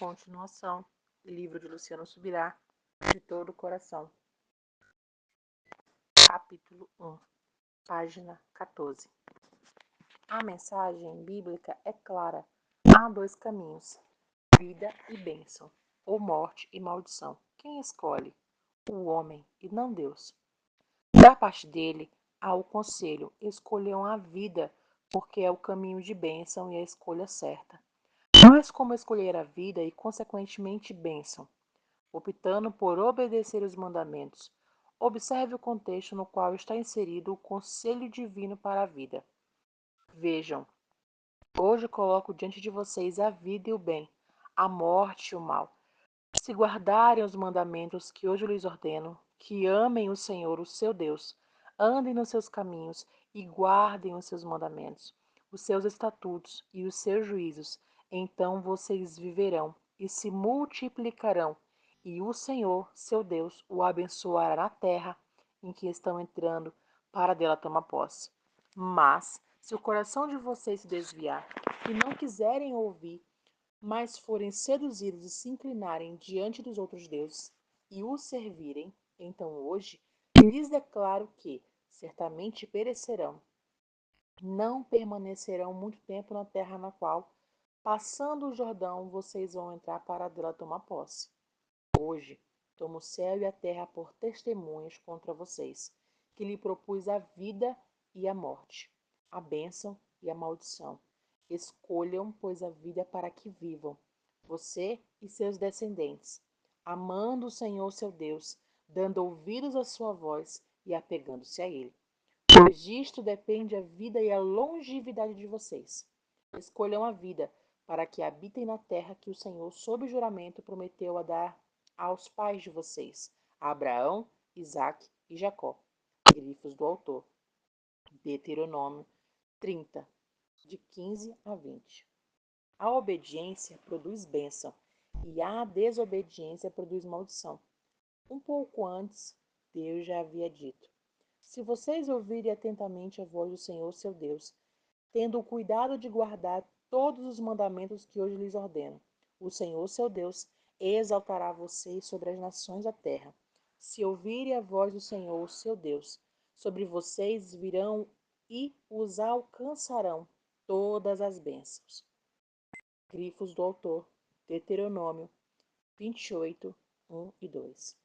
Continuação, livro de Luciano Subirá, de todo o coração. Capítulo 1, página 14. A mensagem bíblica é clara. Há dois caminhos, vida e bênção, ou morte e maldição. Quem escolhe? O homem e não Deus. Da parte dele, há o conselho: escolham a vida, porque é o caminho de bênção e a escolha certa. Mas como escolher a vida e, consequentemente, bênção? Optando por obedecer os mandamentos. Observe o contexto no qual está inserido o conselho divino para a vida. Vejam, hoje coloco diante de vocês a vida e o bem, a morte e o mal. Se guardarem os mandamentos que hoje lhes ordeno, que amem o Senhor, o seu Deus, andem nos seus caminhos e guardem os seus mandamentos, os seus estatutos e os seus juízos, então vocês viverão e se multiplicarão, e o Senhor, seu Deus, o abençoará na terra em que estão entrando para dela tomar posse. Mas, se o coração de vocês se desviar e não quiserem ouvir, mas forem seduzidos e se inclinarem diante dos outros deuses e os servirem, então hoje lhes declaro que certamente perecerão. Não permanecerão muito tempo na terra na qual, passando o Jordão, vocês vão entrar para dela tomar posse. Hoje tomo o céu e a terra por testemunhas contra vocês, que lhe propus a vida e a morte, a bênção e a maldição. Escolham, pois, a vida para que vivam, você e seus descendentes, amando o Senhor seu Deus, dando ouvidos à sua voz e apegando-se a Ele. Pois disto depende a vida e a longevidade de vocês. Escolham a vida, para que habitem na terra que o Senhor, sob juramento, prometeu a dar aos pais de vocês, a Abraão, Isaque e Jacó. Grifos do autor. Deuteronômio 30, de 15 a 20. A obediência produz bênção e a desobediência produz maldição. Um pouco antes, Deus já havia dito: se vocês ouvirem atentamente a voz do Senhor, seu Deus, tendo o cuidado de guardar todos os mandamentos que hoje lhes ordeno, o Senhor, seu Deus, exaltará vocês sobre as nações da terra. Se ouvirem a voz do Senhor, seu Deus, sobre vocês virão e os alcançarão todas as bênçãos. Grifos do autor, Deuteronômio 28, 1 e 2.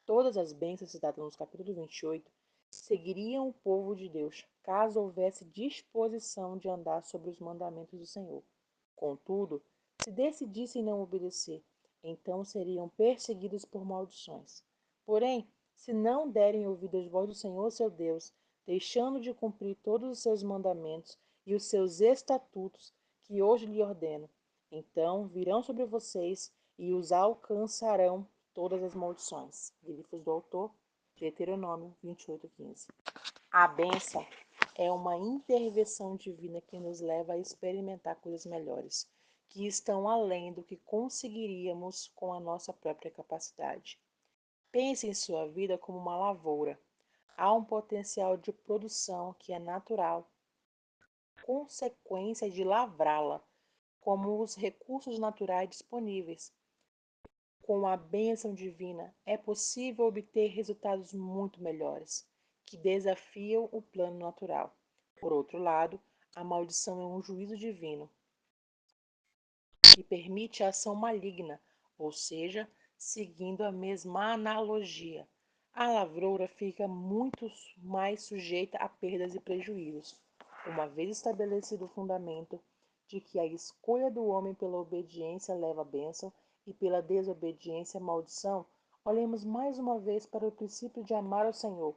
Todas as bênçãos citadas no capítulo 28 seguiriam o povo de Deus, caso houvesse disposição de andar sobre os mandamentos do Senhor. Contudo, se decidissem não obedecer, então seriam perseguidos por maldições. Porém, se não derem ouvidos à voz do Senhor seu Deus, deixando de cumprir todos os seus mandamentos e os seus estatutos que hoje lhe ordeno, então virão sobre vocês e os alcançarão todas as maldições. Grifos do autor, Deuteronômio 28:15. A bênção é uma intervenção divina que nos leva a experimentar coisas melhores, que estão além do que conseguiríamos com a nossa própria capacidade. Pense em sua vida como uma lavoura. Há um potencial de produção que é natural, consequência de lavrá-la, como os recursos naturais disponíveis. Com a bênção divina, é possível obter resultados muito melhores, que desafiam o plano natural. Por outro lado, a maldição é um juízo divino, que permite a ação maligna, ou seja, seguindo a mesma analogia, a lavoura fica muito mais sujeita a perdas e prejuízos, uma vez estabelecido o fundamento de que a escolha do homem pela obediência leva à bênção e pela desobediência à maldição. Olhemos mais uma vez para o princípio de amar ao Senhor,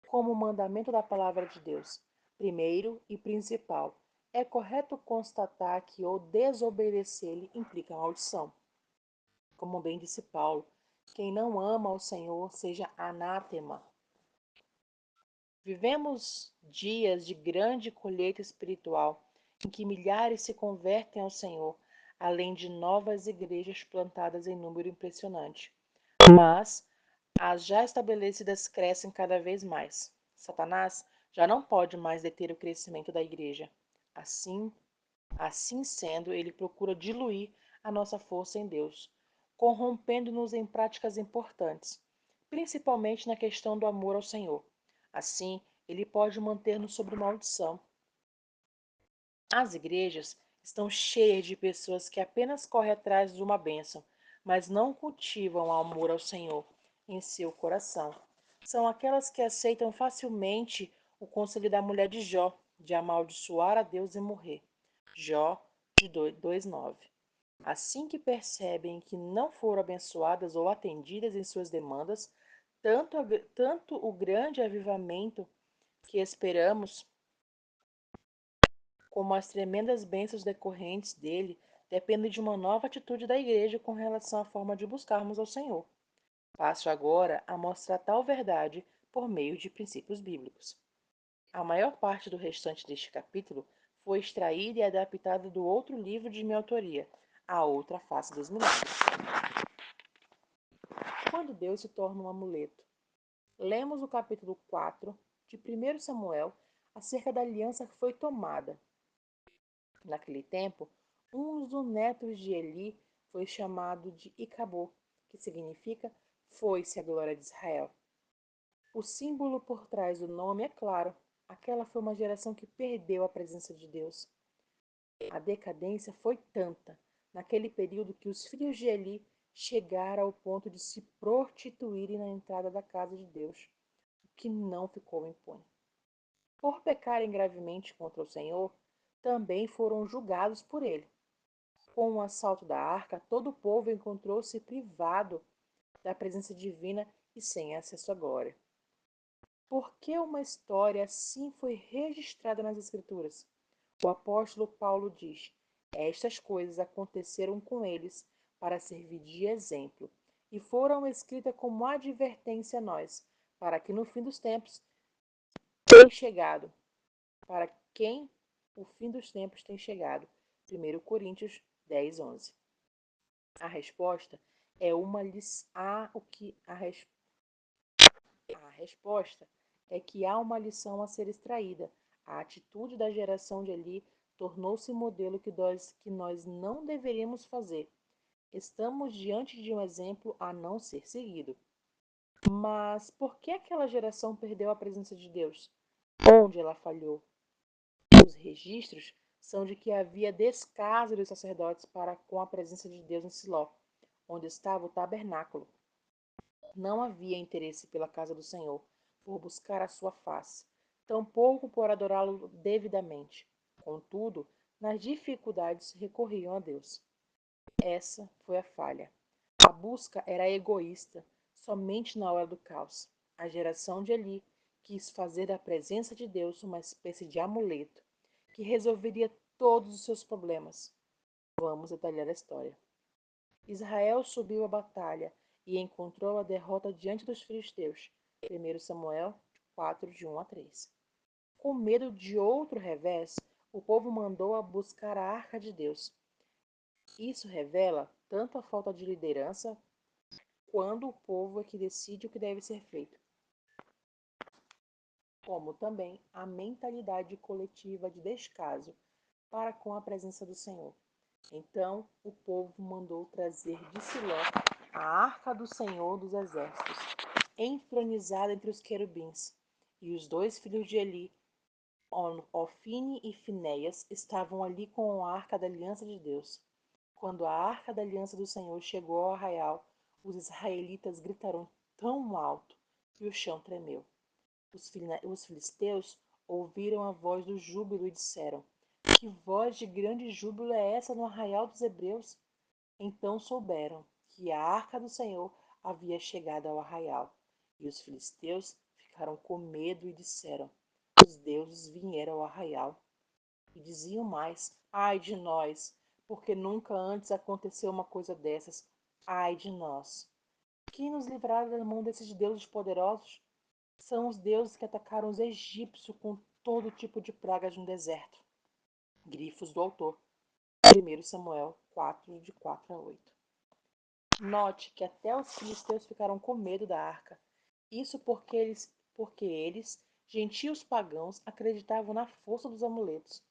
como o mandamento da palavra de Deus. Primeiro e principal, é correto constatar que o desobedecer-lhe implica maldição. Como bem disse Paulo, quem não ama ao Senhor seja anátema. Vivemos dias de grande colheita espiritual, em que milhares se convertem ao Senhor, além de novas igrejas plantadas em número impressionante. Mas as já estabelecidas crescem cada vez mais. Satanás já não pode mais deter o crescimento da igreja. Assim sendo, ele procura diluir a nossa força em Deus, corrompendo-nos em práticas importantes, principalmente na questão do amor ao Senhor. Assim, ele pode manter-nos sob maldição. As igrejas estão cheias de pessoas que apenas correm atrás de uma bênção, mas não cultivam o amor ao Senhor em seu coração. São aquelas que aceitam facilmente o conselho da mulher de Jó, de amaldiçoar a Deus e morrer. Jó de 2:9. Assim que percebem que não foram abençoadas ou atendidas em suas demandas, tanto o grande avivamento que esperamos como as tremendas bênçãos decorrentes dele, dependem de uma nova atitude da Igreja com relação à forma de buscarmos ao Senhor. Passo agora a mostrar tal verdade por meio de princípios bíblicos. A maior parte do restante deste capítulo foi extraída e adaptada do outro livro de minha autoria, A Outra Face dos Milagres. Quando Deus se torna um amuleto. Lemos o capítulo 4 de 1 Samuel acerca da aliança que foi tomada. Naquele tempo, um dos netos de Eli foi chamado de Icabô, que significa foi-se a glória de Israel. O símbolo por trás do nome é claro. Aquela foi uma geração que perdeu a presença de Deus. A decadência foi tanta naquele período que os filhos de Eli chegaram ao ponto de se prostituírem na entrada da casa de Deus, o que não ficou impune. Por pecarem gravemente contra o Senhor, também foram julgados por ele. Com o assalto da arca, todo o povo encontrou-se privado da presença divina e sem acesso à glória. Por que uma história assim foi registrada nas Escrituras? O apóstolo Paulo diz: estas coisas aconteceram com eles para servir de exemplo e foram escritas como advertência a nós, para que no fim dos tempos tenha chegado, para quem o fim dos tempos tem chegado. 1 Coríntios 10:11. A resposta é uma a resposta é que há uma lição a ser extraída. A atitude da geração de Eli tornou-se modelo que nós não deveríamos fazer. Estamos diante de um exemplo a não ser seguido. Mas por que aquela geração perdeu a presença de Deus? Onde ela falhou? Os registros são de que havia descaso dos sacerdotes para com a presença de Deus em Siló, onde estava o tabernáculo. Não havia interesse pela casa do Senhor, por buscar a sua face, tampouco por adorá-lo devidamente. Contudo, nas dificuldades recorriam a Deus. Essa foi a falha. A busca era egoísta, somente na hora do caos. A geração de Eli quis fazer da presença de Deus uma espécie de amuleto que resolveria todos os seus problemas. Vamos detalhar a história. Israel subiu à batalha e encontrou a derrota diante dos filisteus. 1 Samuel 4, de 1-3. Com medo de outro revés, o povo mandou a buscar a arca de Deus. Isso revela tanto a falta de liderança, quando o povo é que decide o que deve ser feito, como também a mentalidade coletiva de descaso para com a presença do Senhor. Então o povo mandou trazer de Siló a arca do Senhor dos Exércitos, entronizada entre os querubins. E os dois filhos de Eli, Ofine e Finéias, estavam ali com a arca da aliança de Deus. Quando a arca da aliança do Senhor chegou ao arraial, os israelitas gritaram tão alto que o chão tremeu. Os filisteus ouviram a voz do júbilo e disseram: que voz de grande júbilo é essa no arraial dos hebreus? Então souberam que a arca do Senhor havia chegado ao arraial. E os filisteus ficaram com medo e disseram: os deuses vieram ao arraial. E diziam mais: ai de nós, porque nunca antes aconteceu uma coisa dessas. Ai de nós. Quem nos livrará da mão desses deuses poderosos? São os deuses que atacaram os egípcios com todo tipo de pragas no deserto. Grifos do autor. 1 Samuel 4, de 4-8. Note que até os filisteus ficaram com medo da arca. Isso porque eles, gentios pagãos, acreditavam na força dos amuletos.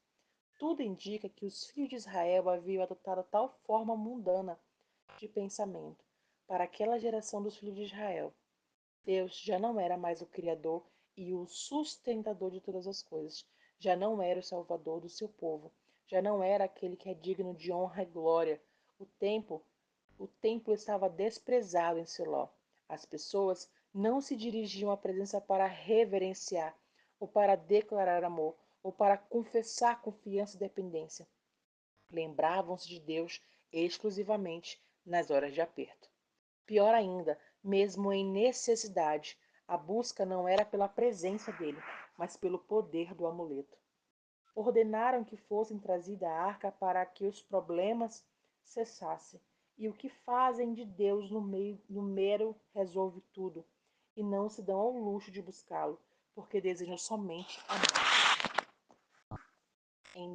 Tudo indica que os filhos de Israel haviam adotado tal forma mundana de pensamento para aquela geração dos filhos de Israel. Deus já não era mais o Criador e o sustentador de todas as coisas. Já não era o Salvador do seu povo. Já não era aquele que é digno de honra e glória. O templo, o templo estava desprezado em Siló. As pessoas não se dirigiam à presença para reverenciar, ou para declarar amor, ou para confessar confiança e dependência. Lembravam-se de Deus exclusivamente nas horas de aperto. Pior ainda, mesmo em necessidade, a busca não era pela presença dele, mas pelo poder do amuleto. Ordenaram que fossem trazida a arca para que os problemas cessassem. E o que fazem de Deus no mero resolve tudo, e não se dão ao luxo de buscá-lo, porque desejam somente amar. Em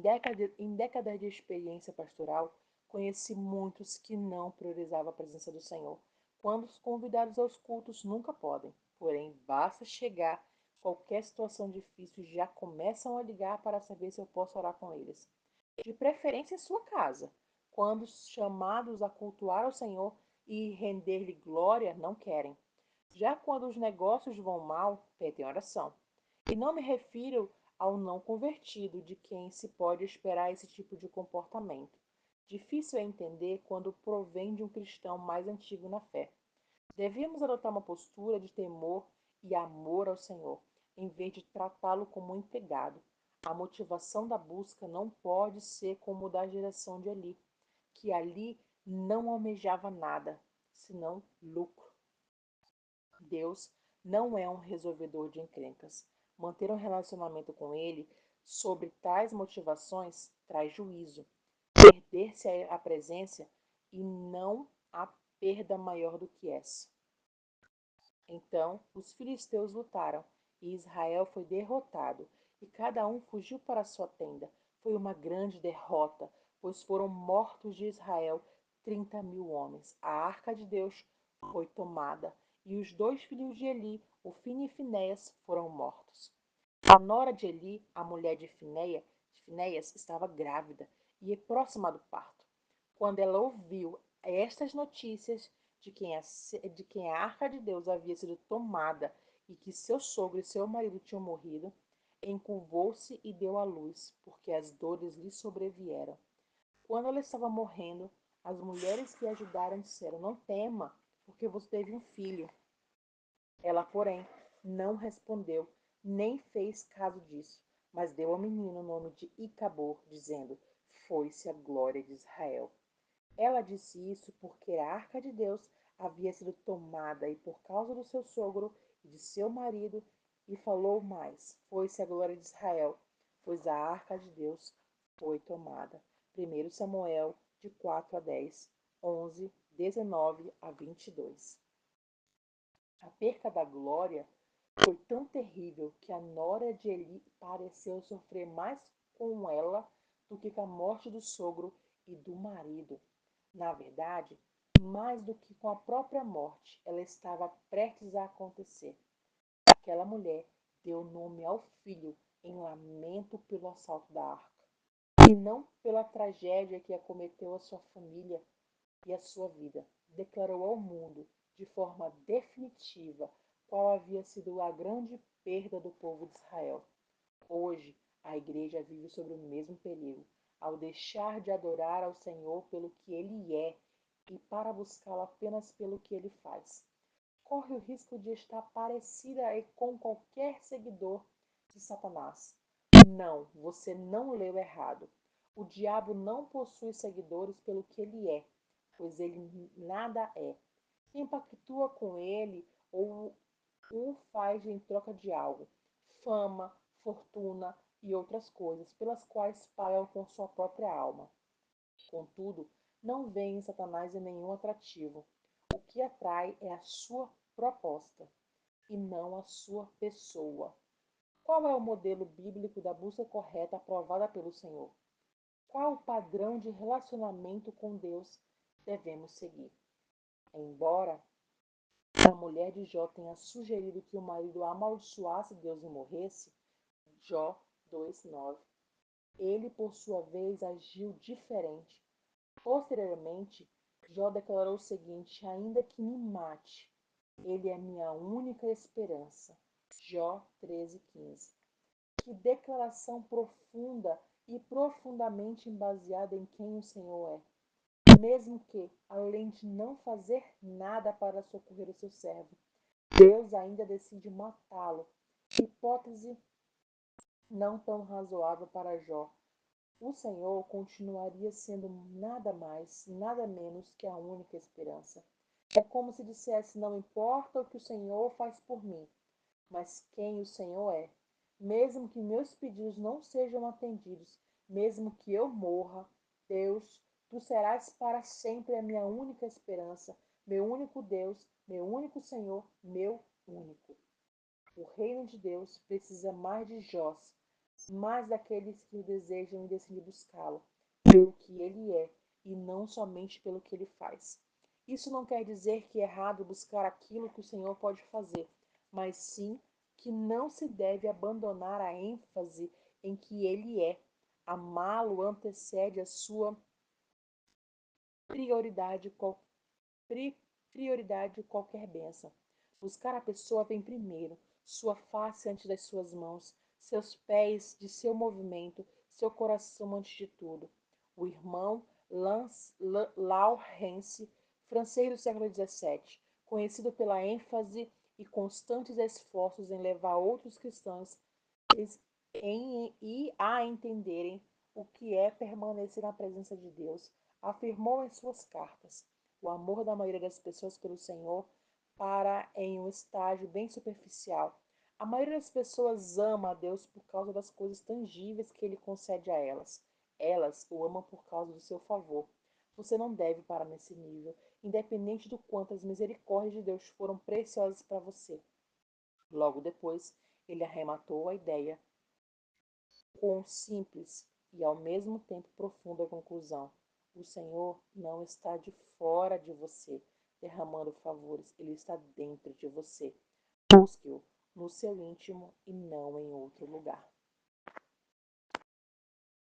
décadas de experiência pastoral, conheci muitos que não priorizavam a presença do Senhor. Quando os convidados aos cultos nunca podem, porém, basta chegar qualquer situação difícil já começam a ligar para saber se eu posso orar com eles. De preferência em sua casa. Quando chamados a cultuar ao Senhor e render-lhe glória, não querem. Já quando os negócios vão mal, pedem oração. E não me refiro ao não convertido, de quem se pode esperar esse tipo de comportamento. Difícil é entender quando provém de um cristão mais antigo na fé. Devíamos adotar uma postura de temor e amor ao Senhor, em vez de tratá-lo como um empregado. A motivação da busca não pode ser como da geração de Eli, que ali não almejava nada, senão lucro. Deus não é um resolvedor de encrencas. Manter um relacionamento com Ele sobre tais motivações traz juízo. Perder-se à presença e não há perda maior do que essa. Então os filisteus lutaram, e Israel foi derrotado, e cada um fugiu para sua tenda. Foi uma grande derrota, pois foram mortos de Israel 30.000 homens. A arca de Deus foi tomada, e os dois filhos de Eli, Ofni e Finéias, foram mortos. A nora de Eli, a mulher de Finéias, estava grávida e próxima do parto. Quando ela ouviu estas notícias de quem a arca de Deus havia sido tomada e que seu sogro e seu marido tinham morrido, encurvou-se e deu à luz, porque as dores lhe sobrevieram. Quando ela estava morrendo, as mulheres que a ajudaram disseram: Não tema, porque você teve um filho. Ela, porém, não respondeu, nem fez caso disso, mas deu ao menino o nome de Icabor, dizendo: Foi-se a glória de Israel. Ela disse isso porque a arca de Deus havia sido tomada e por causa do seu sogro e de seu marido, e falou mais: Foi-se a glória de Israel, pois a arca de Deus foi tomada. 1 Samuel, de 4 a 10, 11, 19 a 22. A perca da glória foi tão terrível que a nora de Eli pareceu sofrer mais com ela do que com a morte do sogro e do marido. Na verdade, mais do que com a própria morte, ela estava prestes a acontecer. Aquela mulher deu nome ao filho em lamento pelo assalto da arca, e não pela tragédia que acometeu a sua família e a sua vida. Declarou ao mundo, de forma definitiva, qual havia sido a grande perda do povo de Israel. Hoje, a igreja vive sobre o mesmo perigo, ao deixar de adorar ao Senhor pelo que Ele é e para buscá-lo apenas pelo que Ele faz. Corre o risco de estar parecida com qualquer seguidor de Satanás. Não, você não leu errado. O diabo não possui seguidores pelo que ele é, pois ele nada é. Quem pactua com ele ou o faz em troca de algo, fama, fortuna e outras coisas, pelas quais pagam com sua própria alma. Contudo, não vê em Satanás nenhum atrativo. O que atrai é a sua proposta e não a sua pessoa. Qual é o modelo bíblico da busca correta aprovada pelo Senhor? Qual o padrão de relacionamento com Deus devemos seguir? Embora a mulher de Jó tenha sugerido que o marido amaldiçoasse Deus e morresse, Jó 2:9. Ele, por sua vez, agiu diferente. Posteriormente, Jó declarou o seguinte: ainda que me mate, ele é minha única esperança. Jó 13:15. Que declaração profunda e profundamente baseada em quem o Senhor é. Mesmo que, além de não fazer nada para socorrer o seu servo, Deus ainda decide matá-lo. Hipótese não tão razoável para Jó. O Senhor continuaria sendo nada mais, nada menos que a única esperança. É como se dissesse: não importa o que o Senhor faz por mim, mas quem o Senhor é. Mesmo que meus pedidos não sejam atendidos, mesmo que eu morra, Deus, tu serás para sempre a minha única esperança, meu único Deus, meu único Senhor, meu único. O reino de Deus precisa mais de Jós, mais daqueles que o desejam e decidem buscá-lo, pelo que ele é, e não somente pelo que ele faz. Isso não quer dizer que é errado buscar aquilo que o Senhor pode fazer, mas sim que não se deve abandonar a ênfase em que ele é. Amá-lo antecede a sua prioridade, prioridade qualquer bênção. Buscar a pessoa vem primeiro, sua face antes das suas mãos, seus pés de seu movimento, seu coração antes de tudo. O irmão Lawrence, francês do século XVII, conhecido pela ênfase e constantes esforços em levar outros cristãos e a entenderem o que é permanecer na presença de Deus, afirmou em suas cartas: o amor da maioria das pessoas pelo Senhor para em um estágio bem superficial. A maioria das pessoas ama a Deus por causa das coisas tangíveis que ele concede a elas. Elas o amam por causa do seu favor. Você não deve parar nesse nível, independente do quanto as misericórdias de Deus foram preciosas para você. Logo depois, ele arrematou a ideia com simples e ao mesmo tempo profunda conclusão: o Senhor não está de fora de você, derramando favores, ele está dentro de você. Busque-o no seu íntimo e não em outro lugar.